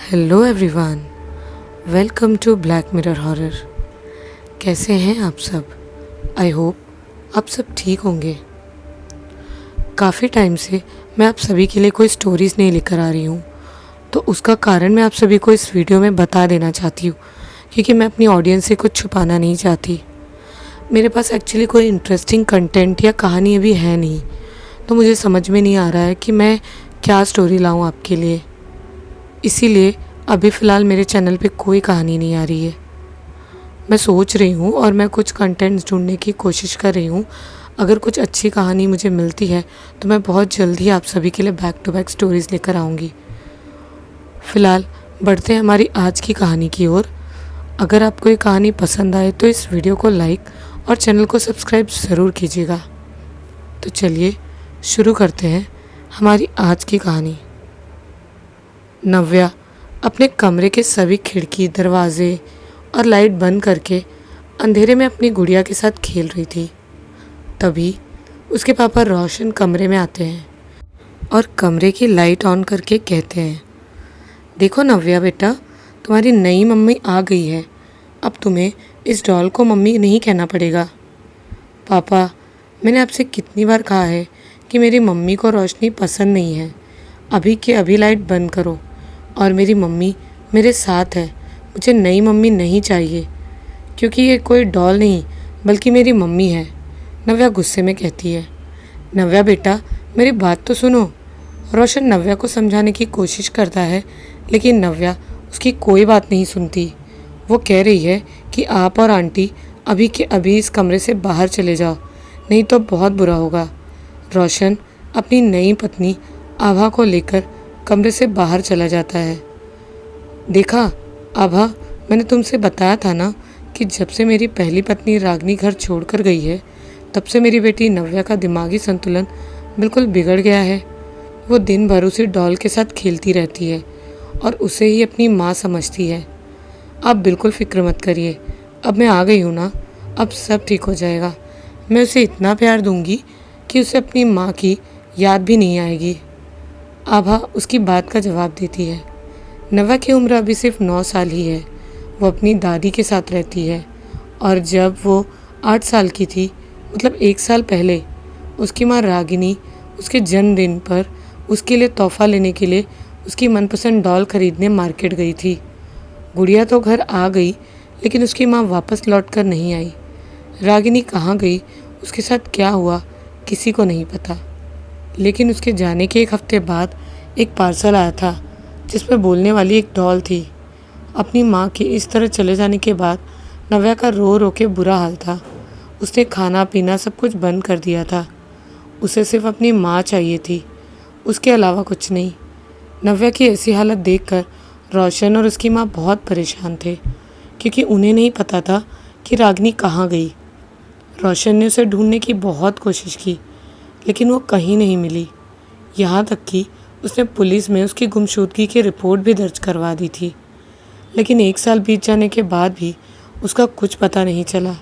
Hello everyone, welcome to Black Mirror horror. कैसे हैं आप सब? आई होप आप सब ठीक होंगे। काफ़ी टाइम से मैं आप सभी के लिए कोई स्टोरीज़ नहीं लेकर आ रही हूँ, तो उसका कारण मैं आप सभी को इस वीडियो में बता देना चाहती हूँ, क्योंकि मैं अपनी ऑडियंस से कुछ छुपाना नहीं चाहती। मेरे पास एक्चुअली कोई इंटरेस्टिंग कंटेंट या कहानी अभी है नहीं, तो मुझे समझ में नहीं आ रहा है कि मैं क्या स्टोरी लाऊं आपके लिए। इसीलिए अभी फ़िलहाल मेरे चैनल पे कोई कहानी नहीं आ रही है। मैं सोच रही हूँ और मैं कुछ कंटेंट्स ढूंढने की कोशिश कर रही हूँ। अगर कुछ अच्छी कहानी मुझे मिलती है तो मैं बहुत जल्द ही आप सभी के लिए बैक टू बैक स्टोरीज़ लेकर आऊँगी। फ़िलहाल बढ़ते हैं हमारी आज की कहानी की ओर। अगर आपको ये कहानी पसंद आए तो इस वीडियो को लाइक और चैनल को सब्सक्राइब ज़रूर कीजिएगा। तो चलिए शुरू करते हैं हमारी आज की कहानी। नव्या अपने कमरे के सभी खिड़की, दरवाजे और लाइट बंद करके अंधेरे में अपनी गुड़िया के साथ खेल रही थी। तभी उसके पापा रोशन कमरे में आते हैं और कमरे की लाइट ऑन करके कहते हैं, देखो नव्या बेटा, तुम्हारी नई मम्मी आ गई है। अब तुम्हें इस डॉल को मम्मी नहीं कहना पड़ेगा। पापा, मैंने आपसे कितनी बार कहा है कि मेरी मम्मी को रोशनी पसंद नहीं है। अभी के अभी लाइट बंद करो और मेरी मम्मी मेरे साथ है। मुझे नई मम्मी नहीं चाहिए, क्योंकि ये कोई डॉल नहीं बल्कि मेरी मम्मी है। नव्या गुस्से में कहती है। नव्या बेटा, मेरी बात तो सुनो। रोशन नव्या को समझाने की कोशिश करता है, लेकिन नव्या उसकी कोई बात नहीं सुनती। वो कह रही है कि आप और आंटी अभी के अभी इस कमरे से बाहर चले जाओ, नहीं तो बहुत बुरा होगा। रोशन अपनी नई पत्नी आभा को लेकर कमरे से बाहर चला जाता है। देखा आभा, मैंने तुमसे बताया था ना कि जब से मेरी पहली पत्नी रागिनी घर छोड़कर गई है, तब से मेरी बेटी नव्या का दिमागी संतुलन बिल्कुल बिगड़ गया है। वो दिन भर उसी डॉल के साथ खेलती रहती है और उसे ही अपनी माँ समझती है। आप बिल्कुल फिक्र मत करिए, अब मैं आ गई हूँ ना, अब सब ठीक हो जाएगा। मैं उसे इतना प्यार दूंगी कि उसे अपनी माँ की याद भी नहीं आएगी। आभा उसकी बात का जवाब देती है। नव्या की उम्र अभी सिर्फ 9 साल ही है। वो अपनी दादी के साथ रहती है और जब वो 8 साल की थी, मतलब 1 साल पहले, उसकी माँ रागिनी उसके जन्मदिन पर उसके लिए तोहफा लेने के लिए उसकी मनपसंद डॉल खरीदने मार्केट गई थी। गुड़िया तो घर आ गई, लेकिन उसकी माँ वापस लौट कर नहीं आई। रागिनी कहाँ गई, उसके साथ क्या हुआ, किसी को नहीं पता। लेकिन उसके जाने के 1 हफ्ते बाद एक पार्सल आया था जिसमें बोलने वाली एक डॉल थी। अपनी माँ के इस तरह चले जाने के बाद नव्या का रो रो के बुरा हाल था। उसने खाना पीना सब कुछ बंद कर दिया था। उसे सिर्फ अपनी माँ चाहिए थी, उसके अलावा कुछ नहीं। नव्या की ऐसी हालत देखकर रोशन और उसकी माँ बहुत परेशान थे, क्योंकि उन्हें नहीं पता था कि रागिनी कहाँ गई। रोशन ने उसे ढूंढने की बहुत कोशिश की, लेकिन वो कहीं नहीं मिली। यहाँ तक कि उसने पुलिस में उसकी गुमशुदगी की रिपोर्ट भी दर्ज करवा दी थी, लेकिन 1 साल बीत जाने के बाद भी उसका कुछ पता नहीं चला।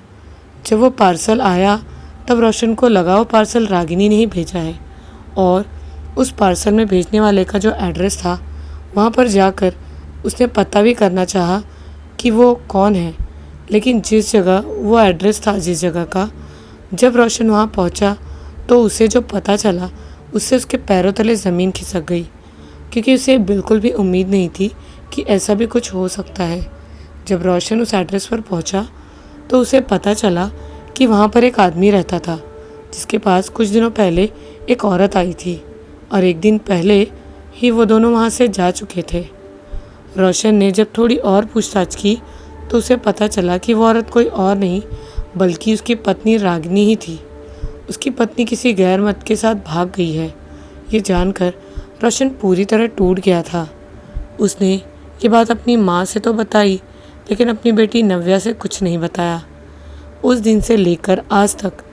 जब वो पार्सल आया तब रोशन को लगा वो पार्सल रागिनी ने ही भेजा है, और उस पार्सल में भेजने वाले का जो एड्रेस था, वहाँ पर जाकर उसने पता भी करना चाहा कि वो कौन है। लेकिन जिस जगह वो एड्रेस था, जिस जगह का, जब रोशन वहाँ पहुँचा तो उसे जो पता चला, उससे उसके पैरों तले ज़मीन खिसक गई, क्योंकि उसे बिल्कुल भी उम्मीद नहीं थी कि ऐसा भी कुछ हो सकता है। जब रोशन उस एड्रेस पर पहुंचा तो उसे पता चला कि वहां पर एक आदमी रहता था, जिसके पास कुछ दिनों पहले एक औरत आई थी, और 1 दिन पहले ही वो दोनों वहां से जा चुके थे। रोशन ने जब थोड़ी और पूछताछ की तो उसे पता चला कि वो औरत कोई और नहीं बल्कि उसकी पत्नी रागिनी ही थी। उसकी पत्नी किसी गैर मर्द के साथ भाग गई है। ये जानकर रोशन पूरी तरह टूट गया था। उसने ये बात अपनी माँ से तो बताई, लेकिन अपनी बेटी नव्या से कुछ नहीं बताया। उस दिन से लेकर आज तक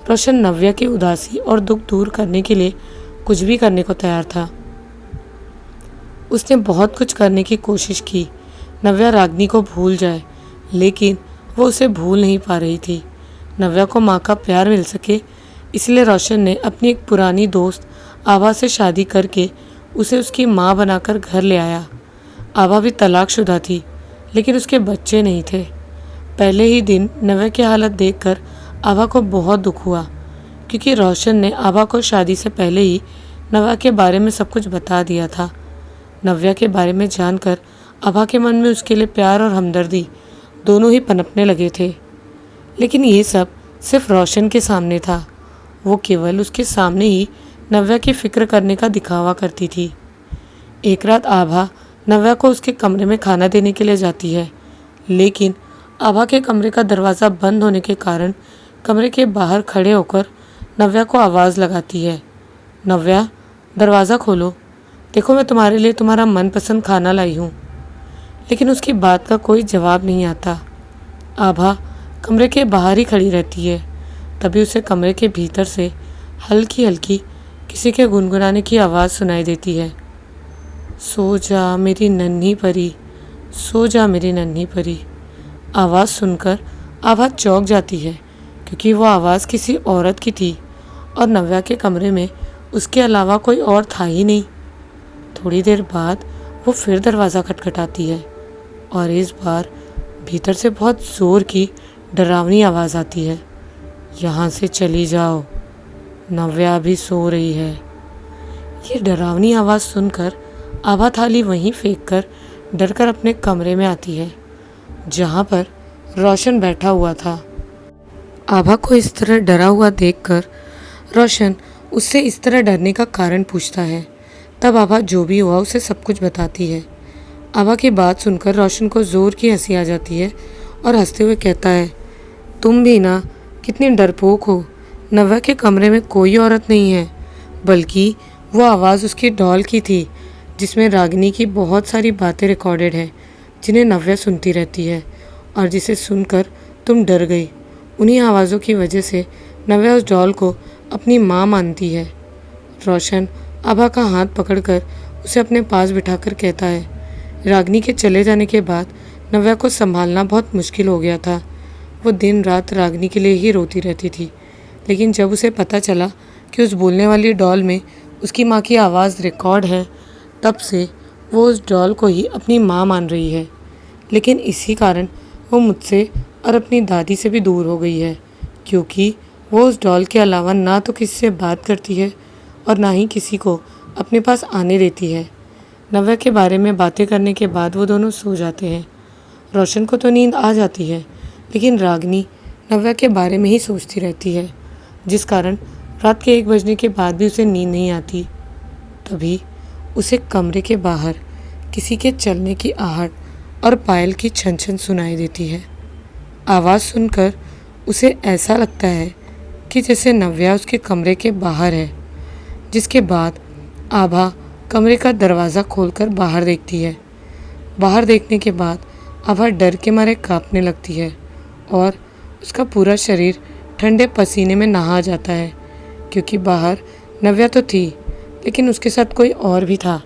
रोशन नव्या की उदासी और दुख दूर करने के लिए कुछ भी करने को तैयार था। उसने बहुत कुछ करने की कोशिश की, नव्या रागिनी को भूल जाए, लेकिन वो उसे भूल नहीं पा रही थी। नव्या को माँ का प्यार मिल सके, इसलिए रोशन ने अपनी एक पुरानी दोस्त आभा से शादी करके उसे उसकी माँ बनाकर घर ले आया। आभा भी तलाकशुदा थी, लेकिन उसके बच्चे नहीं थे। पहले ही दिन नव्या की हालत देखकर आभा को बहुत दुख हुआ, क्योंकि रोशन ने आभा को शादी से पहले ही नव्या के बारे में सब कुछ बता दिया था। नव्या के बारे में जानकर आभा के मन में उसके लिए प्यार और हमदर्दी दोनों ही पनपने लगे थे। लेकिन ये सब सिर्फ रोशन के सामने था। वो केवल उसके सामने ही नव्या की फिक्र करने का दिखावा करती थी। एक रात आभा नव्या को उसके कमरे में खाना देने के लिए जाती है, लेकिन आभा के कमरे का दरवाज़ा बंद होने के कारण कमरे के बाहर खड़े होकर नव्या को आवाज़ लगाती है, नव्या, दरवाज़ा खोलो, देखो मैं तुम्हारे लिए तुम्हारा मनपसंद खाना लाई हूँ। लेकिन उसकी बात का कोई जवाब नहीं आता। आभा कमरे के बाहर ही खड़ी रहती है। तभी उसे कमरे के भीतर से हल्की हल्की किसी के गुनगुनाने की आवाज़ सुनाई देती है, सो जा मेरी नन्ही परी, सो जा मेरी नन्ही परी। आवाज़ सुनकर आभा चौंक जाती है, क्योंकि वो आवाज़ किसी औरत की थी और नव्या के कमरे में उसके अलावा कोई और था ही नहीं। थोड़ी देर बाद वो फिर दरवाज़ा खटखटाती है और इस बार भीतर से बहुत ज़ोर की डरावनी आवाज़ आती है, यहाँ से चली जाओ, नव्या भी सो रही है। ये डरावनी आवाज़ सुनकर आभा थाली वहीं फेंककर डरकर अपने कमरे में आती है, जहाँ पर रोशन बैठा हुआ था। आभा को इस तरह डरा हुआ देखकर रोशन उससे इस तरह डरने का कारण पूछता है। तब आभा जो भी हुआ उसे सब कुछ बताती है। आभा की बात सुनकर रोशन को ज़ोर की हंसी आ जाती है और हंसते हुए कहता है, तुम भी ना कितनी डरपोक हो। नव्या के कमरे में कोई औरत नहीं है, बल्कि वो आवाज़ उसकी डॉल की थी, जिसमें रागिनी की बहुत सारी बातें रिकॉर्डेड हैं, जिन्हें नव्या सुनती रहती है और जिसे सुनकर तुम डर गई। उन्हीं आवाज़ों की वजह से नव्या उस डॉल को अपनी माँ मानती है। रोशन आभा का हाथ पकड़कर उसे अपने पास बिठाकर कहता है, रागिनी के चले जाने के बाद नव्या को संभालना बहुत मुश्किल हो गया था। वो दिन रात रागिनी के लिए ही रोती रहती थी, लेकिन जब उसे पता चला कि उस बोलने वाली डॉल में उसकी माँ की आवाज़ रिकॉर्ड है, तब से वो उस डॉल को ही अपनी माँ मान रही है। लेकिन इसी कारण वो मुझसे और अपनी दादी से भी दूर हो गई है, क्योंकि वो उस डॉल के अलावा ना तो किसी से बात करती है और ना ही किसी को अपने पास आने देती है। नव्या के बारे में बातें करने के बाद वो दोनों सो जाते हैं। रोशन को तो नींद आ जाती है, लेकिन रागिनी नव्या के बारे में ही सोचती रहती है, जिस कारण रात के 1 बजने के बाद भी उसे नींद नहीं आती। तभी उसे कमरे के बाहर किसी के चलने की आहट और पायल की छन छन सुनाई देती है। आवाज़ सुनकर उसे ऐसा लगता है कि जैसे नव्या उसके कमरे के बाहर है, जिसके बाद आभा कमरे का दरवाज़ा खोलकर बाहर देखती है। बाहर देखने के बाद आभा डर के मारे कांपने लगती है और उसका पूरा शरीर ठंडे पसीने में नहा जाता है, क्योंकि बाहर नव्या तो थी, लेकिन उसके साथ कोई और भी था,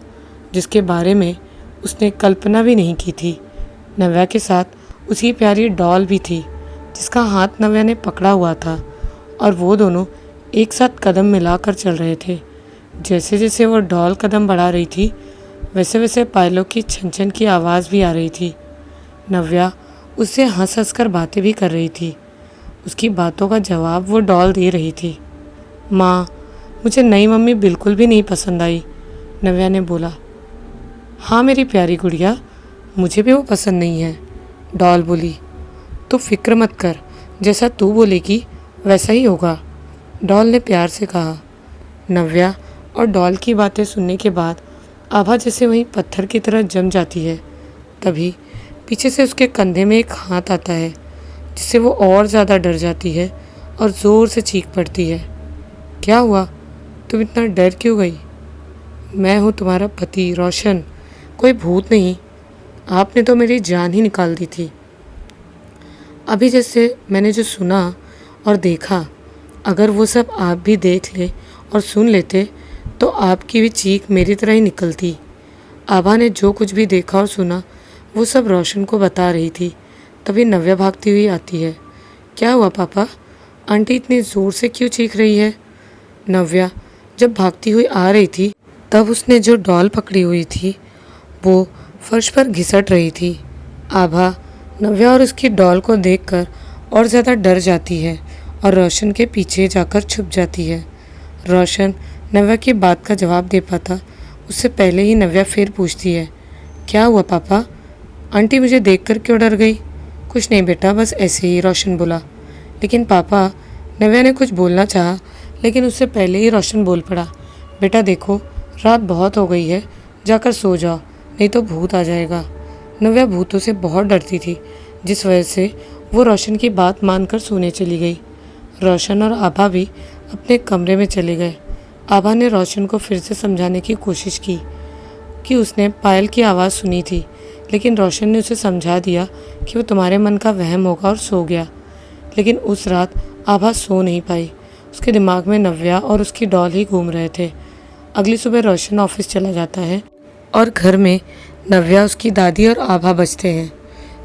जिसके बारे में उसने कल्पना भी नहीं की थी। नव्या के साथ उसकी प्यारी डॉल भी थी, जिसका हाथ नव्या ने पकड़ा हुआ था और वो दोनों एक साथ कदम मिलाकर चल रहे थे। जैसे जैसे वो डॉल कदम बढ़ा रही थी, वैसे वैसे पायलों की छन छन की आवाज़ भी आ रही थी। नव्या उससे हंस हंस कर बातें भी कर रही थी। उसकी बातों का जवाब वो डॉल दे रही थी। माँ, मुझे नई मम्मी बिल्कुल भी नहीं पसंद आई, नव्या ने बोला। हाँ मेरी प्यारी गुड़िया, मुझे भी वो पसंद नहीं है, डॉल बोली। तू फिक्र मत कर, जैसा तू बोलेगी वैसा ही होगा, डॉल ने प्यार से कहा। नव्या और डॉल की बातें सुनने के बाद आभा जैसे वहीं पत्थर की तरह जम जाती है। तभी पीछे से उसके कंधे में एक हाथ आता है, जिससे वो और ज़्यादा डर जाती है और ज़ोर से चीख पड़ती है। क्या हुआ, तुम इतना डर क्यों गई? मैं हूँ तुम्हारा पति रोशन, कोई भूत नहीं। आपने तो मेरी जान ही निकाल दी थी। अभी जैसे मैंने जो सुना और देखा, अगर वो सब आप भी देख ले और सुन लेते तो आपकी भी चीख मेरी तरह ही निकलती। आभा ने जो कुछ भी देखा और सुना वो सब रोशन को बता रही थी। तभी नव्या भागती हुई आती है। क्या हुआ पापा, आंटी इतनी ज़ोर से क्यों चीख रही है? नव्या जब भागती हुई आ रही थी, तब उसने जो डॉल पकड़ी हुई थी वो फर्श पर घिसट रही थी। आभा नव्या और उसकी डॉल को देखकर और ज़्यादा डर जाती है और रोशन के पीछे जाकर छुप जाती है। रोशन नव्या की बात का जवाब दे पाता उससे पहले ही नव्या फिर पूछती है, क्या हुआ पापा? आंटी मुझे देखकर क्यों डर गई? कुछ नहीं बेटा, बस ऐसे ही, रोशन बोला। लेकिन पापा, नव्या ने कुछ बोलना चाहा, लेकिन उससे पहले ही रोशन बोल पड़ा, बेटा देखो, रात बहुत हो गई है, जाकर सो जाओ, नहीं तो भूत आ जाएगा। नव्या भूतों से बहुत डरती थी, जिस वजह से वो रोशन की बात मानकर सोने चली गई। रोशन और आभा भी अपने कमरे में चले गए। आभा ने रोशन को फिर से समझाने की कोशिश की कि उसने पायल की आवाज़ सुनी थी, लेकिन रोशन ने उसे समझा दिया कि वो तुम्हारे मन का वहम होगा और सो गया। लेकिन उस रात आभा सो नहीं पाई। उसके दिमाग में नव्या और उसकी डॉल ही घूम रहे थे। अगली सुबह रोशन ऑफिस चला जाता है और घर में नव्या, उसकी दादी और आभा बचते हैं।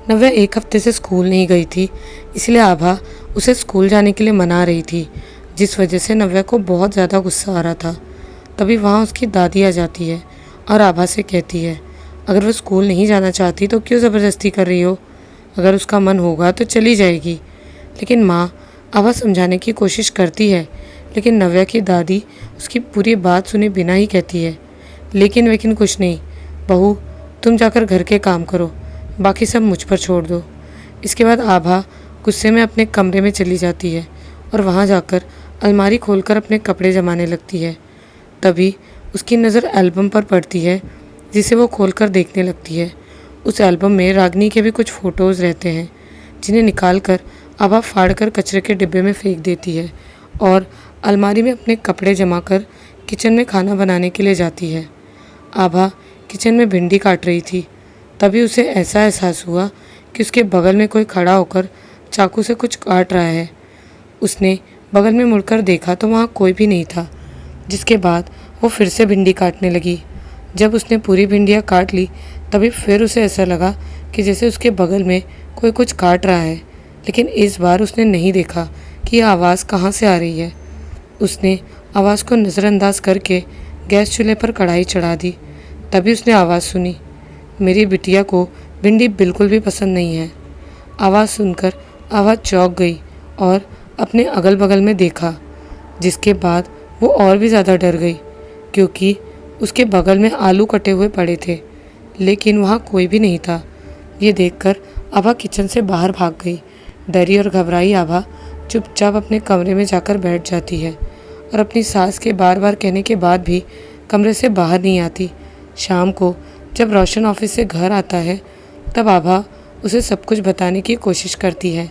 नव्या एक हफ्ते से स्कूल नहीं गई थी, इसलिए आभा उसे स्कूल जाने के लिए मना रही थी, जिस वजह से नव्या को बहुत ज़्यादा गुस्सा आ रहा था। तभी वहाँ उसकी दादी आ जाती है और आभा से कहती है, अगर वो स्कूल नहीं जाना चाहती तो क्यों ज़बरदस्ती कर रही हो? अगर उसका मन होगा तो चली जाएगी। लेकिन माँ आभा समझाने की कोशिश करती है, लेकिन नव्या की दादी उसकी पूरी बात सुने बिना ही कहती है, लेकिन कुछ नहीं, बहू तुम जाकर घर के काम करो, बाकी सब मुझ पर छोड़ दो। इसके बाद आभा गुस्से में अपने कमरे में चली जाती है और वहाँ जाकर अलमारी खोलकर अपने कपड़े जमाने लगती है। तभी उसकी नज़र एल्बम पर पड़ती है, जिसे वो खोलकर देखने लगती है। उस एल्बम में रागनी के भी कुछ फ़ोटोज़ रहते हैं, जिन्हें निकाल कर आभा फाड़ कर कचरे के डिब्बे में फेंक देती है और अलमारी में अपने कपड़े जमा कर किचन में खाना बनाने के लिए जाती है। आभा किचन में भिंडी काट रही थी, तभी उसे ऐसा एहसास हुआ कि उसके बगल में कोई खड़ा होकर चाकू से कुछ काट रहा है। उसने बगल में मुड़कर देखा तो वहाँ कोई भी नहीं था, जिसके बाद वो फिर से भिंडी काटने लगी। जब उसने पूरी भिंडियाँ काट ली, तभी फिर उसे ऐसा लगा कि जैसे उसके बगल में कोई कुछ काट रहा है, लेकिन इस बार उसने नहीं देखा कि यह आवाज़ कहाँ से आ रही है। उसने आवाज़ को नज़रअंदाज करके गैस चूल्हे पर कढ़ाई चढ़ा दी। तभी उसने आवाज़ सुनी, मेरी बिटिया को भिंडी बिल्कुल भी पसंद नहीं है। आवाज़ सुनकर आवाज़ चौंक गई और अपने अगल बगल में देखा, जिसके बाद वो और भी ज़्यादा डर गई, क्योंकि उसके बगल में आलू कटे हुए पड़े थे, लेकिन वहाँ कोई भी नहीं था। ये देखकर आभा किचन से बाहर भाग गई। डरी और घबराई आभा चुपचाप अपने कमरे में जाकर बैठ जाती है और अपनी सास के बार बार कहने के बाद भी कमरे से बाहर नहीं आती। शाम को जब रोशन ऑफिस से घर आता है, तब आभा उसे सब कुछ बताने की कोशिश करती है,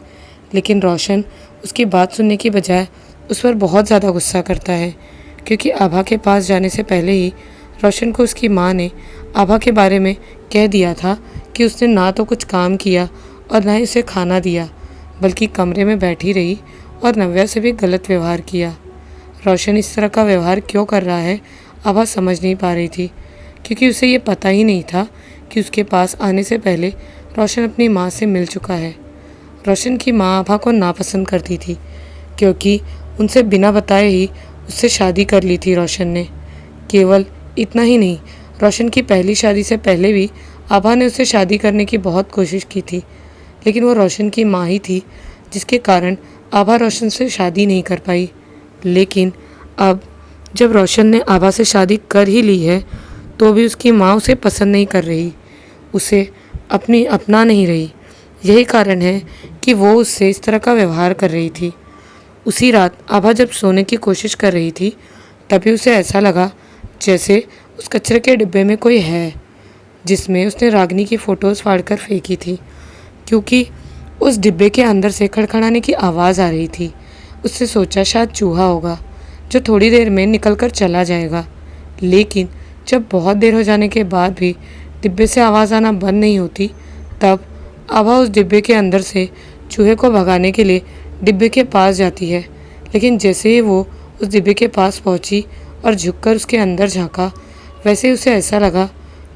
लेकिन रोशन उसकी बात सुनने की बजाय उस पर बहुत ज़्यादा गुस्सा करता है, क्योंकि आभा के पास जाने से पहले ही रोशन को उसकी माँ ने आभा के बारे में कह दिया था कि उसने ना तो कुछ काम किया और ना ही उसे खाना दिया, बल्कि कमरे में बैठी रही और नव्या से भी गलत व्यवहार किया। रोशन इस तरह का व्यवहार क्यों कर रहा है, आभा समझ नहीं पा रही थी, क्योंकि उसे ये पता ही नहीं था कि उसके पास आने से पहले रोशन अपनी माँ से मिल चुका है। रोशन की माँ आभा को नापसंद करती थी, क्योंकि उनसे बिना बताए ही उससे शादी कर ली थी रोशन ने। केवल इतना ही नहीं, रोशन की पहली शादी से पहले भी आभा ने उससे शादी करने की बहुत कोशिश की थी, लेकिन वो रोशन की माँ ही थी, जिसके कारण आभा रोशन से शादी नहीं कर पाई। लेकिन अब जब रोशन ने आभा से शादी कर ही ली है, तो भी उसकी माँ उसे पसंद नहीं कर रही, उसे अपनी अपना नहीं रही। यही कारण है कि वो उससे इस तरह का व्यवहार कर रही थी। उसी रात आभा जब सोने की कोशिश कर रही थी, तभी उसे ऐसा लगा जैसे उस कचरे के डिब्बे में कोई है, जिसमें उसने रागिनी की फ़ोटोज़ फाड़कर फेंकी थी, क्योंकि उस डिब्बे के अंदर से खड़खड़ाने की आवाज़ आ रही थी। उससे सोचा शायद चूहा होगा, जो थोड़ी देर में निकल कर चला जाएगा। लेकिन जब बहुत देर हो जाने के बाद भी डिब्बे से आवाज़ आना बंद नहीं होती, तब आभा उस डिब्बे के अंदर से चूहे को भगाने के लिए डिब्बे के पास जाती है। लेकिन जैसे ही वो उस डिब्बे के पास पहुंची और झुककर उसके अंदर झांका, वैसे ही उसे ऐसा लगा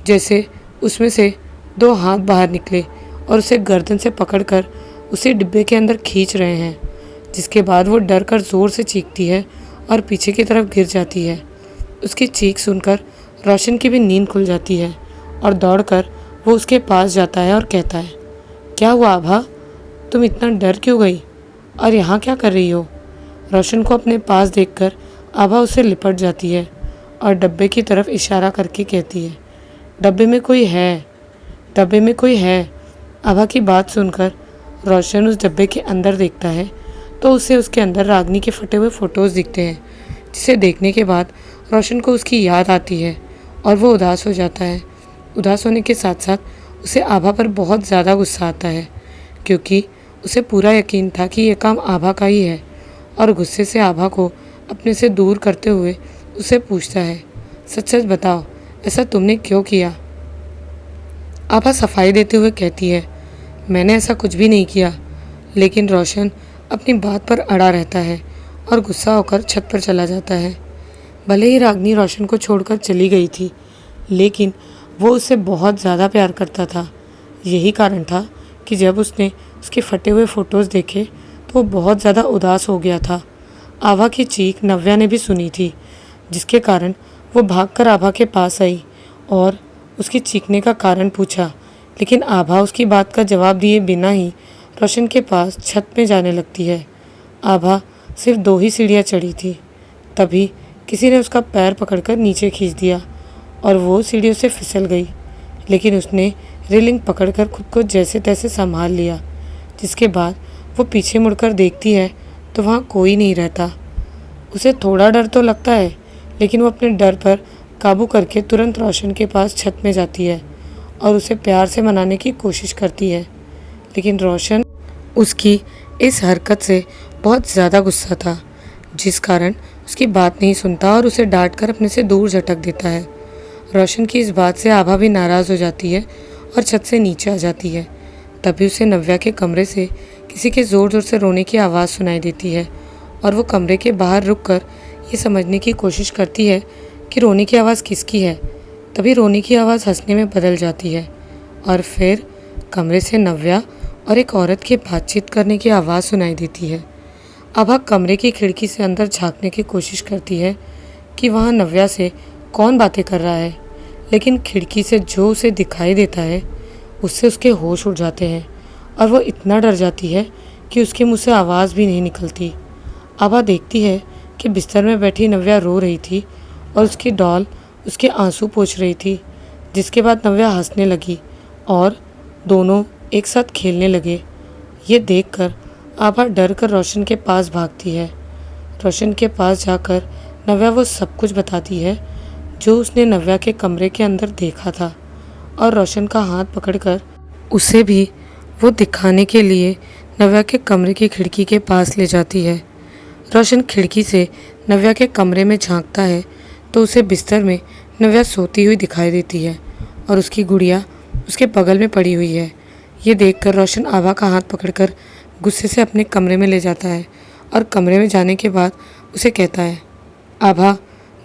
जैसे उसमें से दो हाथ बाहर निकले और उसे गर्दन से पकड़कर उसे डिब्बे के अंदर खींच रहे हैं, जिसके बाद वो डर कर ज़ोर से चीखती है और पीछे की तरफ गिर जाती है। उसकी चीख सुनकर रोशन की भी नींद खुल जाती है और दौड़कर वो उसके पास जाता है और कहता है, क्या हुआ आभा, तुम इतना डर क्यों गई और यहाँ क्या कर रही हो? रोशन को अपने पास देखकर आभा उससे लिपट जाती है और डब्बे की तरफ इशारा करके कहती है, डब्बे में कोई है, डब्बे में कोई है। आभा की बात सुनकर रोशन उस डब्बे के अंदर देखता है तो उसे उसके अंदर रागनी के फटे हुए फ़ोटोज़ दिखते हैं, जिसे देखने के बाद रोशन को उसकी याद आती है और वो उदास हो जाता है। उदास होने के साथ साथ उसे आभा पर बहुत ज़्यादा गुस्सा आता है, क्योंकि उसे पूरा यकीन था कि यह काम आभा का ही है। और गुस्से से आभा को अपने से दूर करते हुए उसे पूछता है, सच सच बताओ, ऐसा तुमने क्यों किया? आभा सफाई देते हुए कहती है, मैंने ऐसा कुछ भी नहीं किया। लेकिन रोशन अपनी बात पर अड़ा रहता है और गुस्सा होकर छत पर चला जाता है। भले ही रागनी रोशन को छोड़कर चली गई थी, लेकिन वो उससे बहुत ज़्यादा प्यार करता था। यही कारण था कि जब उसने उसके फटे हुए फ़ोटोज़ देखे तो वो बहुत ज़्यादा उदास हो गया था। आभा की चीख नव्या ने भी सुनी थी, जिसके कारण वो भागकर आभा के पास आई और उसकी चीखने का कारण पूछा। लेकिन आभा उसकी बात का जवाब दिए बिना ही रोशन के पास छत में जाने लगती है। आभा सिर्फ 2 ही सीढ़ियाँ चढ़ी थी, तभी किसी ने उसका पैर पकड़कर नीचे खींच दिया और वो सीढ़ियों से फिसल गई। लेकिन उसने रेलिंग पकड़कर खुद को जैसे तैसे संभाल लिया, जिसके बाद वो पीछे मुड़कर देखती है तो वहाँ कोई नहीं रहता। उसे थोड़ा डर तो लगता है, लेकिन वो अपने डर पर काबू करके तुरंत रोशन के पास छत में जाती है और उसे प्यार से मनाने की कोशिश करती है। लेकिन रोशन उसकी इस हरकत से बहुत ज़्यादा गुस्सा था, जिस कारण उसकी बात नहीं सुनता और उसे डांटकर अपने से दूर झटक देता है। रोशन की इस बात से आभा भी नाराज़ हो जाती है और छत से नीचे आ जाती है। तभी उसे नव्या के कमरे से किसी के ज़ोर ज़ोर से रोने की आवाज़ सुनाई देती है और वो कमरे के बाहर रुककर ये समझने की कोशिश करती है कि रोने की आवाज़ किसकी है। तभी रोने की आवाज़ हंसने में बदल जाती है और फिर कमरे से नव्या और एक औरत के बातचीत करने की आवाज़ सुनाई देती है। आभा कमरे की खिड़की से अंदर झांकने की कोशिश करती है कि वहाँ नव्या से कौन बातें कर रहा है, लेकिन खिड़की से जो उसे दिखाई देता है उससे उसके होश उड़ जाते हैं और वो इतना डर जाती है कि उसके मुंह से आवाज़ भी नहीं निकलती। आभा देखती है कि बिस्तर में बैठी नव्या रो रही थी और उसकी डॉल उसके आंसू पोंछ रही थी, जिसके बाद नव्या हंसने लगी और दोनों एक साथ खेलने लगे। ये देखकर आभा डर कर रोशन के पास भागती है। रोशन के पास जाकर नव्या वो सब कुछ बताती है जो उसने नव्या के कमरे के अंदर देखा था और रोशन का हाथ पकड़कर उसे भी वो दिखाने के लिए नव्या के कमरे की खिड़की के पास ले जाती है। रोशन खिड़की से नव्या के कमरे में झांकता है तो उसे बिस्तर में नव्या सोती हुई दिखाई देती है और उसकी गुड़िया उसके बगल में पड़ी हुई है। ये देखकर रोशन आभा का हाथ पकड़कर गुस्से से अपने कमरे में ले जाता है और कमरे में जाने के बाद उसे कहता है, आभा,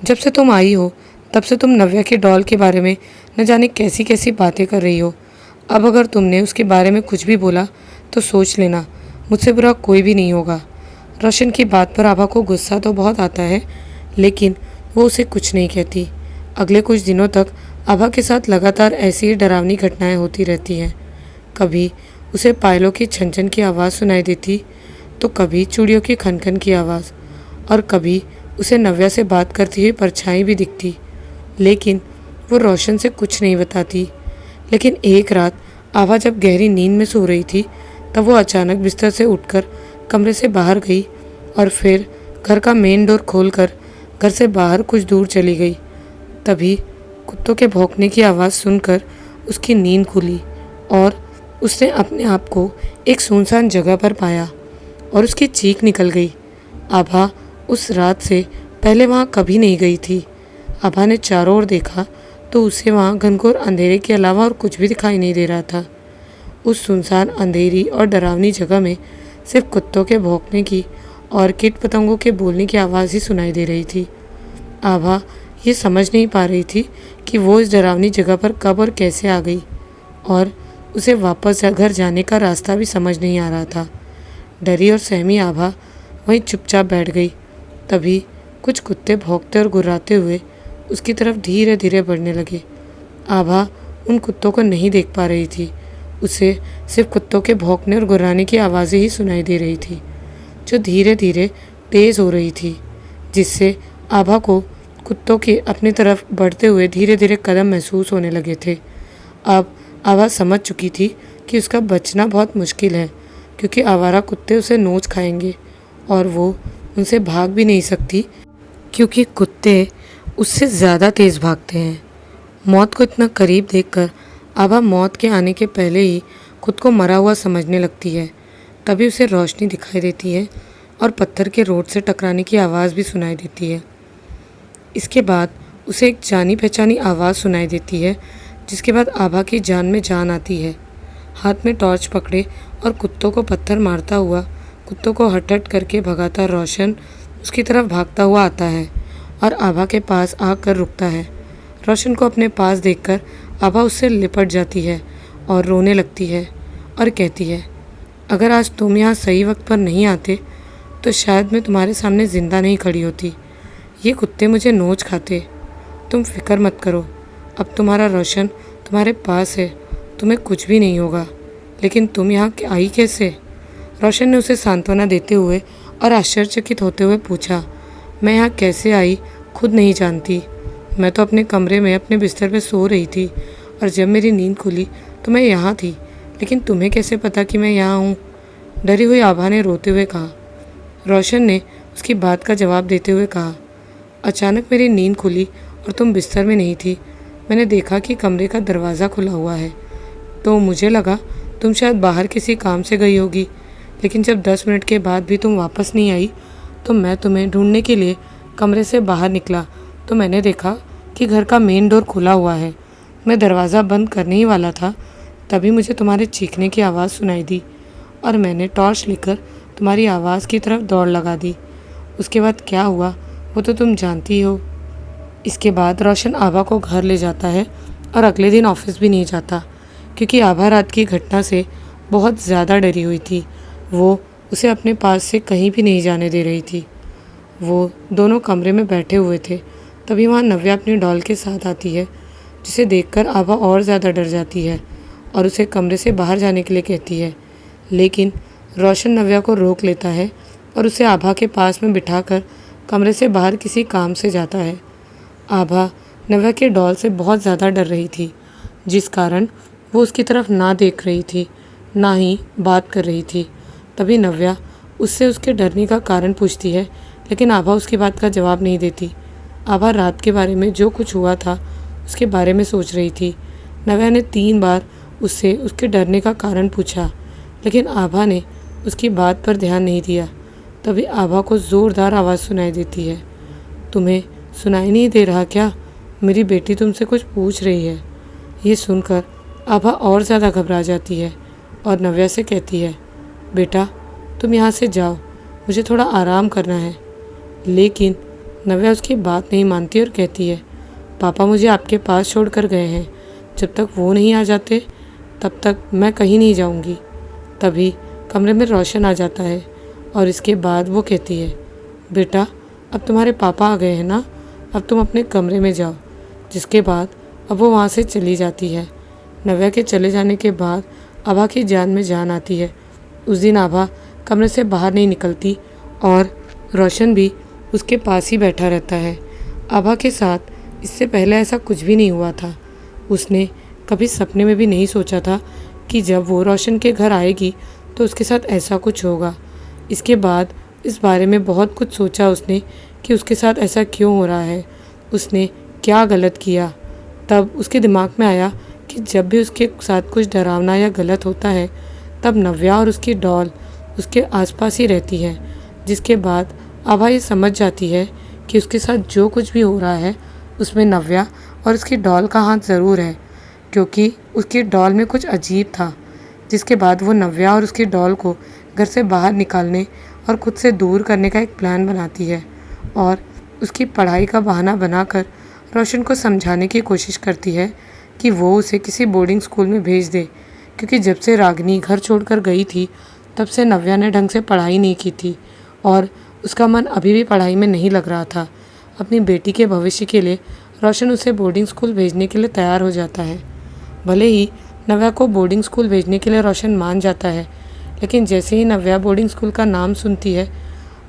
जब से तुम आई हो तब से तुम नव्या के डॉल के बारे में न जाने कैसी कैसी बातें कर रही हो। अब अगर तुमने उसके बारे में कुछ भी बोला तो सोच लेना, मुझसे बुरा कोई भी नहीं होगा। रोशन की बात पर आभा को गुस्सा तो बहुत आता है, लेकिन वो उसे कुछ नहीं कहती। अगले कुछ दिनों तक आभा के साथ लगातार ऐसी ही डरावनी घटनाएं होती रहती हैं। कभी उसे पायलों की छन-छन की आवाज़ सुनाई देती तो कभी चूड़ियों की खनखन की आवाज़ और कभी उसे नव्या से बात करती हुई परछाई भी दिखती। लेकिन वो रोशन से कुछ नहीं बताती। लेकिन एक रात आभा जब गहरी नींद में सो रही थी तब वो अचानक बिस्तर से उठकर कमरे से बाहर गई और फिर घर का मेन डोर खोलकर घर से बाहर कुछ दूर चली गई। तभी कुत्तों के भौंकने की आवाज़ सुनकर उसकी नींद खुली और उसने अपने आप को एक सुनसान जगह पर पाया और उसकी चीख निकल गई। आभा उस रात से पहले वहाँ कभी नहीं गई थी। आभा ने चारों ओर देखा तो उसे वहाँ घनघोर अंधेरे के अलावा और कुछ भी दिखाई नहीं दे रहा था। उस सुनसान अंधेरी और डरावनी जगह में सिर्फ कुत्तों के भौंकने की और कीट पतंगों के बोलने की आवाज़ ही सुनाई दे रही थी। आभा ये समझ नहीं पा रही थी कि वो इस डरावनी जगह पर कब और कैसे आ गई और उसे वापस घर जाने का रास्ता भी समझ नहीं आ रहा था। डरी और सहमी आभा वहीं चुपचाप बैठ गई। तभी कुछ कुत्ते भौंकते और गुर्राते हुए उसकी तरफ धीरे धीरे बढ़ने लगे। आभा उन कुत्तों को नहीं देख पा रही थी। उसे सिर्फ कुत्तों के भौंकने और गुर्राने की आवाज़ें ही सुनाई दे रही थी, जो धीरे धीरे तेज़ हो रही थी, जिससे आभा को कुत्तों के अपनी तरफ बढ़ते हुए धीरे धीरे कदम महसूस होने लगे थे। अब आभा समझ चुकी थी कि उसका बचना बहुत मुश्किल है, क्योंकि आवारा कुत्ते उसे नोच खाएंगे और वो उनसे भाग भी नहीं सकती, क्योंकि कुत्ते उससे ज़्यादा तेज़ भागते हैं। मौत को इतना करीब देखकर आभा मौत के आने के पहले ही खुद को मरा हुआ समझने लगती है। तभी उसे रोशनी दिखाई देती है और पत्थर के रोड से टकराने की आवाज़ भी सुनाई देती है। इसके बाद उसे एक जानी पहचानी आवाज़ सुनाई देती है, जिसके बाद आभा की जान में जान आती है। हाथ में टॉर्च पकड़े और कुत्तों को पत्थर मारता हुआ, कुत्तों को हट करके भगाता रोशन उसकी तरफ भागता हुआ आता है और आभा के पास आकर रुकता है। रोशन को अपने पास देखकर आभा उससे लिपट जाती है और रोने लगती है और कहती है, अगर आज तुम यहाँ सही वक्त पर नहीं आते तो शायद मैं तुम्हारे सामने ज़िंदा नहीं खड़ी होती। ये कुत्ते मुझे नोच खाते। तुम फिक्र मत करो, अब तुम्हारा रोशन तुम्हारे पास है, तुम्हें कुछ भी नहीं होगा। लेकिन तुम यहाँ आई कैसे? रोशन ने उसे सांत्वना देते हुए और आश्चर्यचकित होते हुए पूछा, मैं यहाँ कैसे आई खुद नहीं जानती। मैं तो अपने कमरे में अपने बिस्तर पे सो रही थी और जब मेरी नींद खुली तो मैं यहाँ थी, लेकिन तुम्हें कैसे पता कि मैं यहाँ हूँ? डरी हुई आभा ने रोते हुए कहा। रोशन ने उसकी बात का जवाब देते हुए कहा, अचानक मेरी नींद खुली और तुम बिस्तर में नहीं थी। मैंने देखा कि कमरे का दरवाज़ा खुला हुआ है, तो मुझे लगा तुम शायद बाहर किसी काम से गई होगी। लेकिन जब 10 मिनट के बाद भी तुम वापस नहीं आई तो मैं तुम्हें ढूंढने के लिए कमरे से बाहर निकला तो मैंने देखा कि घर का मेन डोर खुला हुआ है। मैं दरवाज़ा बंद करने ही वाला था, तभी मुझे तुम्हारे चीखने की आवाज़ सुनाई दी और मैंने टॉर्च लेकर तुम्हारी आवाज़ की तरफ दौड़ लगा दी। उसके बाद क्या हुआ वो तो तुम जानती हो। इसके बाद रोशन आभा को घर ले जाता है और अगले दिन ऑफिस भी नहीं जाता, क्योंकि आभा रात की घटना से बहुत ज़्यादा डरी हुई थी। वो उसे अपने पास से कहीं भी नहीं जाने दे रही थी। वो दोनों कमरे में बैठे हुए थे, तभी वहाँ नव्या अपनी डॉल के साथ आती है, जिसे देखकर आभा और ज़्यादा डर जाती है और उसे कमरे से बाहर जाने के लिए कहती है। लेकिन रोशन नव्या को रोक लेता है और उसे आभा के पास में बिठाकर कमरे से बाहर किसी काम से जाता है। आभा नव्या के डॉल से बहुत ज़्यादा डर रही थी, जिस कारण वो उसकी तरफ ना देख रही थी, ना ही बात कर रही थी। तभी नव्या उससे उसके डरने का कारण पूछती है, लेकिन आभा उसकी बात का जवाब नहीं देती। आभा रात के बारे में जो कुछ हुआ था उसके बारे में सोच रही थी। नव्या ने 3 बार उससे उसके डरने का कारण पूछा, लेकिन आभा ने उसकी बात पर ध्यान नहीं दिया। तभी आभा को ज़ोरदार आवाज़ सुनाई देती है, तुम्हें सुनाई नहीं दे रहा क्या? मेरी बेटी तुमसे कुछ पूछ रही है। ये सुनकर आभा और ज़्यादा घबरा जाती है और नव्या से कहती है, बेटा तुम यहाँ से जाओ, मुझे थोड़ा आराम करना है। लेकिन नव्या उसकी बात नहीं मानती और कहती है, पापा मुझे आपके पास छोड़ कर गए हैं, जब तक वो नहीं आ जाते तब तक मैं कहीं नहीं जाऊंगी। तभी कमरे में रोशन आ जाता है और इसके बाद वो कहती है, बेटा अब तुम्हारे पापा आ गए हैं ना, अब तुम अपने कमरे में जाओ। जिसके बाद अब वो वहाँ से चली जाती है। नव्या के चले जाने के बाद आभा की जान में जान आती है। उस दिन आभा कमरे से बाहर नहीं निकलती और रोशन भी उसके पास ही बैठा रहता है। आभा के साथ इससे पहले ऐसा कुछ भी नहीं हुआ था। उसने कभी सपने में भी नहीं सोचा था कि जब वो रोशन के घर आएगी तो उसके साथ ऐसा कुछ होगा। इसके बाद इस बारे में बहुत कुछ सोचा उसने कि उसके साथ ऐसा क्यों हो रहा है, उसने क्या गलत किया। तब उसके दिमाग में आया कि जब भी उसके साथ कुछ डरावना या गलत होता है तब नव्या और उसकी डॉल उसके आसपास ही रहती है। जिसके बाद आभा ये समझ जाती है कि उसके साथ जो कुछ भी हो रहा है उसमें नव्या और उसकी डॉल का हाथ ज़रूर है, क्योंकि उसकी डॉल में कुछ अजीब था। जिसके बाद वो नव्या और उसकी डॉल को घर से बाहर निकालने और खुद से दूर करने का एक प्लान बनाती है और उसकी पढ़ाई का बहाना बनाकर रोशन को समझाने की कोशिश करती है कि वो उसे किसी बोर्डिंग स्कूल में भेज दे, क्योंकि जब से रागिनी घर छोड़कर गई थी तब से नव्या ने ढंग से पढ़ाई नहीं की थी और उसका मन अभी भी पढ़ाई में नहीं लग रहा था। अपनी बेटी के भविष्य के लिए रोशन उसे बोर्डिंग स्कूल भेजने के लिए तैयार हो जाता है। भले ही नव्या को बोर्डिंग स्कूल भेजने के लिए रोशन मान जाता है, लेकिन जैसे ही नव्या बोर्डिंग स्कूल का नाम सुनती है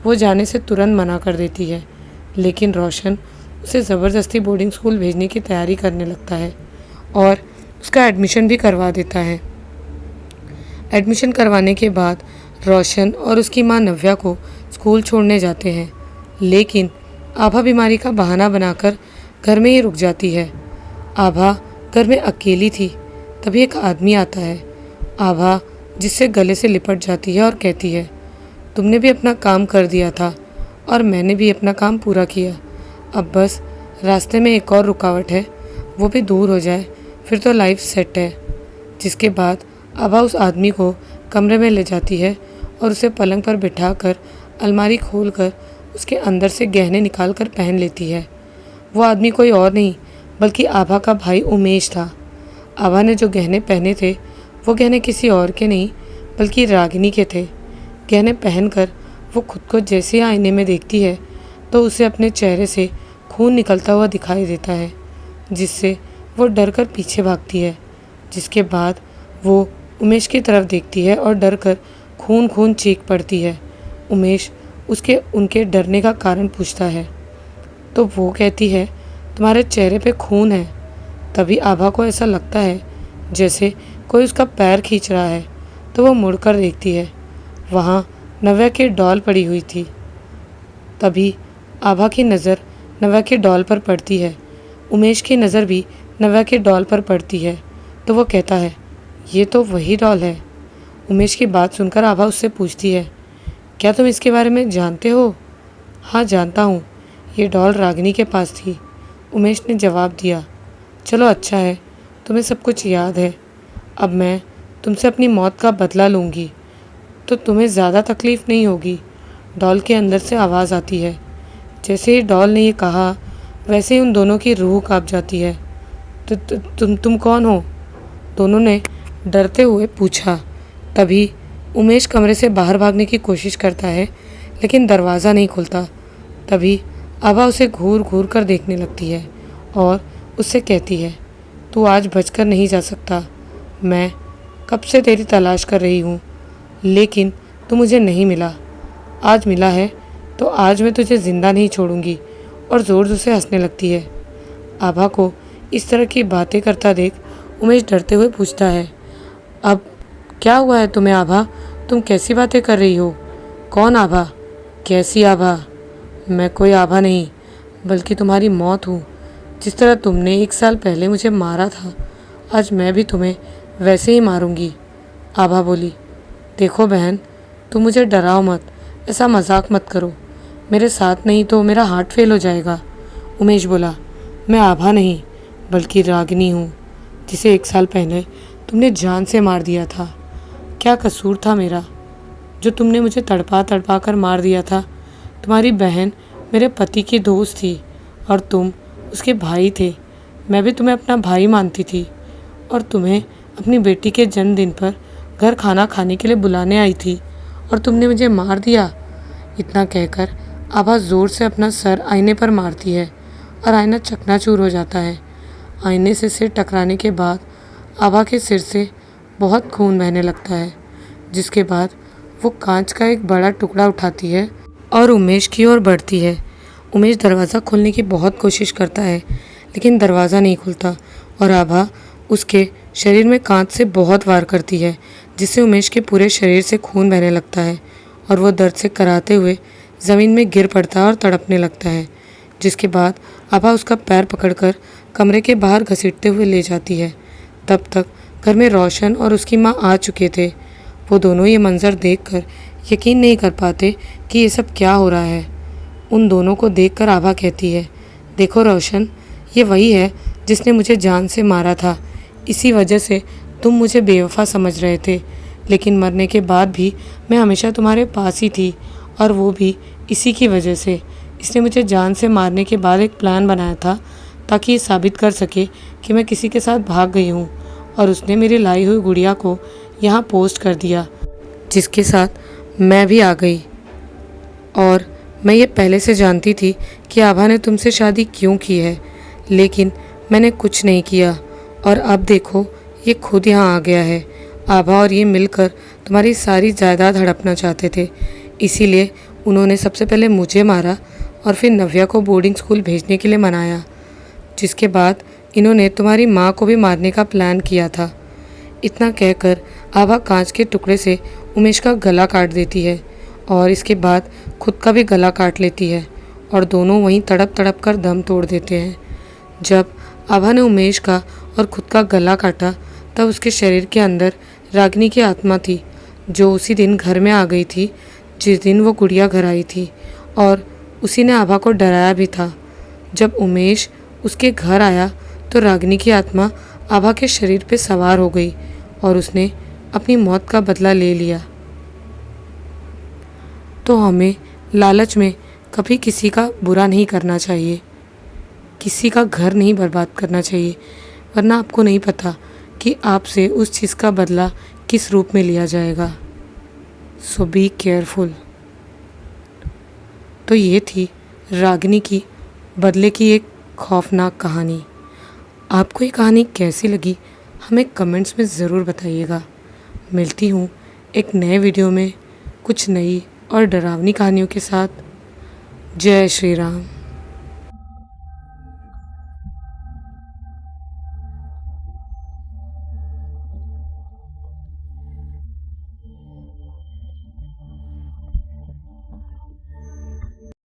वो जाने से तुरंत मना कर देती है। लेकिन रोशन उसे ज़बरदस्ती बोर्डिंग स्कूल भेजने की तैयारी करने लगता है और उसका एडमिशन भी करवा देता है। एडमिशन करवाने के बाद रोशन और उसकी माँ नव्या को स्कूल छोड़ने जाते हैं, लेकिन आभा बीमारी का बहाना बनाकर घर में ही रुक जाती है। आभा घर में अकेली थी, तभी एक आदमी आता है। आभा जिससे गले से लिपट जाती है और कहती है, तुमने भी अपना काम कर दिया था और मैंने भी अपना काम पूरा किया। अब बस रास्ते में एक और रुकावट है, वो भी दूर हो जाए फिर तो लाइफ सेट है। जिसके बाद आभा उस आदमी को कमरे में ले जाती है और उसे पलंग पर बिठाकर अलमारी खोलकर उसके अंदर से गहने निकाल कर पहन लेती है। वो आदमी कोई और नहीं बल्कि आभा का भाई उमेश था। आभा ने जो गहने पहने थे वो गहने किसी और के नहीं बल्कि रागिनी के थे। गहने पहनकर वो खुद को जैसे आईने में देखती है तो उसे अपने चेहरे से खून निकलता हुआ दिखाई देता है, जिससे वो डर कर पीछे भागती है। जिसके बाद वो उमेश की तरफ देखती है और डर कर खून खून चीख पड़ती है। उमेश उनके डरने का कारण पूछता है तो वो कहती है, तुम्हारे चेहरे पे खून है। तभी आभा को ऐसा लगता है जैसे कोई उसका पैर खींच रहा है, तो वो मुड़कर देखती है। वहाँ नव्या की डॉल पड़ी हुई थी। तभी आभा की नज़र नव्या की डॉल पर पड़ती है। उमेश की नज़र भी नव्या की डॉल पर पड़ती है, तो वो कहता है, ये तो वही डॉल है। उमेश की बात सुनकर आभा उससे पूछती है, क्या तुम इसके बारे में जानते हो? हाँ जानता हूँ, ये डॉल रागिनी के पास थी, उमेश ने जवाब दिया। चलो अच्छा है, तुम्हें सब कुछ याद है। अब मैं तुमसे अपनी मौत का बदला लूँगी तो तुम्हें ज़्यादा तकलीफ़ नहीं होगी। डॉल के अंदर से आवाज़ आती है। जैसे ही डॉल ने ये कहा वैसे ही उन दोनों की रूह कांप जाती है। तुम कौन हो? दोनों ने डरते हुए पूछा। तभी उमेश कमरे से बाहर भागने की कोशिश करता है, लेकिन दरवाज़ा नहीं खुलता। तभी आभा उसे घूर घूर कर देखने लगती है और उससे कहती है, तू आज बचकर नहीं जा सकता। मैं कब से तेरी तलाश कर रही हूँ, लेकिन तू मुझे नहीं मिला। आज मिला है तो आज मैं तुझे ज़िंदा नहीं छोड़ूंगी। और ज़ोर ज़ोर से हंसने लगती है। आभा को इस तरह की बातें करता देख उमेश डरते हुए पूछता है, अब क्या हुआ है तुम्हें आभा? तुम कैसी बातें कर रही हो? कौन आभा? कैसी आभा? मैं कोई आभा नहीं बल्कि तुम्हारी मौत हूँ। जिस तरह तुमने 1 साल पहले मुझे मारा था, आज मैं भी तुम्हें वैसे ही मारूंगी। आभा बोली, देखो बहन, तुम मुझे डराओ मत, ऐसा मजाक मत करो। मेरे साथ नहीं तो मेरा हार्ट फेल हो जाएगा। उमेश बोला, मैं आभा नहीं बल्कि रागिनी हूँ, जिसे 1 साल पहले तुमने जान से मार दिया था। क्या कसूर था मेरा जो तुमने मुझे तड़पा तड़पा कर मार दिया था? तुम्हारी बहन मेरे पति की दोस्त थी और तुम उसके भाई थे। मैं भी तुम्हें अपना भाई मानती थी और तुम्हें अपनी बेटी के जन्मदिन पर घर खाना खाने के लिए बुलाने आई थी और तुमने मुझे मार दिया। इतना कहकर आभा ज़ोर से अपना सर आईने पर मारती है और आईना चकनाचूर हो जाता है। आईने से सिर टकराने के बाद आभा के सिर से बहुत खून बहने लगता है, जिसके बाद वो कांच का एक बड़ा टुकड़ा उठाती है और उमेश की ओर बढ़ती है। उमेश दरवाज़ा खोलने की बहुत कोशिश करता है, लेकिन दरवाज़ा नहीं खुलता और आभा उसके शरीर में कांच से बहुत वार करती है, जिससे उमेश के पूरे शरीर से खून बहने लगता है और वो दर्द से कराहते हुए ज़मीन में गिर पड़ता है और तड़पने लगता है। जिसके बाद आभा उसका पैर पकड़कर कमरे के बाहर घसीटते हुए ले जाती है। तब तक घर में रोशन और उसकी माँ आ चुके थे। वो दोनों ये मंज़र देखकर यकीन नहीं कर पाते कि ये सब क्या हो रहा है। उन दोनों को देखकर आभा कहती है, देखो रोशन, ये वही है जिसने मुझे जान से मारा था। इसी वजह से तुम मुझे बेवफा समझ रहे थे, लेकिन मरने के बाद भी मैं हमेशा तुम्हारे पास ही थी और वो भी इसी की वजह से। इसने मुझे जान से मारने के बाद एक प्लान बनाया था ताकि ये साबित कर सके कि मैं किसी के साथ भाग गई हूँ और उसने मेरी लाई हुई गुड़िया को यहाँ पोस्ट कर दिया, जिसके साथ मैं भी आ गई। और मैं ये पहले से जानती थी कि आभा ने तुमसे शादी क्यों की है, लेकिन मैंने कुछ नहीं किया और अब देखो ये खुद यहाँ आ गया है। आभा और ये मिलकर तुम्हारी सारी जायदाद हड़पना चाहते थे, इसीलिए उन्होंने सबसे पहले मुझे मारा और फिर नव्या को बोर्डिंग स्कूल भेजने के लिए मनाया, जिसके बाद इन्होंने तुम्हारी माँ को भी मारने का प्लान किया था। इतना कहकर आभा कांच के टुकड़े से उमेश का गला काट देती है और इसके बाद खुद का भी गला काट लेती है और दोनों वहीं तड़प तड़प कर दम तोड़ देते हैं। जब आभा ने उमेश का और खुद का गला काटा तब उसके शरीर के अंदर रागिनी की आत्मा थी, जो उसी दिन घर में आ गई थी जिस दिन वो गुड़िया घर आई थी, और उसी ने आभा को डराया भी था। जब उमेश उसके घर आया तो रागिनी की आत्मा आभा के शरीर पे सवार हो गई और उसने अपनी मौत का बदला ले लिया। तो हमें लालच में कभी किसी का बुरा नहीं करना चाहिए, किसी का घर नहीं बर्बाद करना चाहिए, वरना आपको नहीं पता कि आपसे उस चीज़ का बदला किस रूप में लिया जाएगा। सो बी केयरफुल। तो ये थी रागिनी की बदले की एक खौफनाक कहानी। आपको ये कहानी कैसी लगी हमें कमेंट्स में ज़रूर बताइएगा। मिलती हूँ एक नए वीडियो में कुछ नई और डरावनी कहानियों के साथ। जय श्री राम।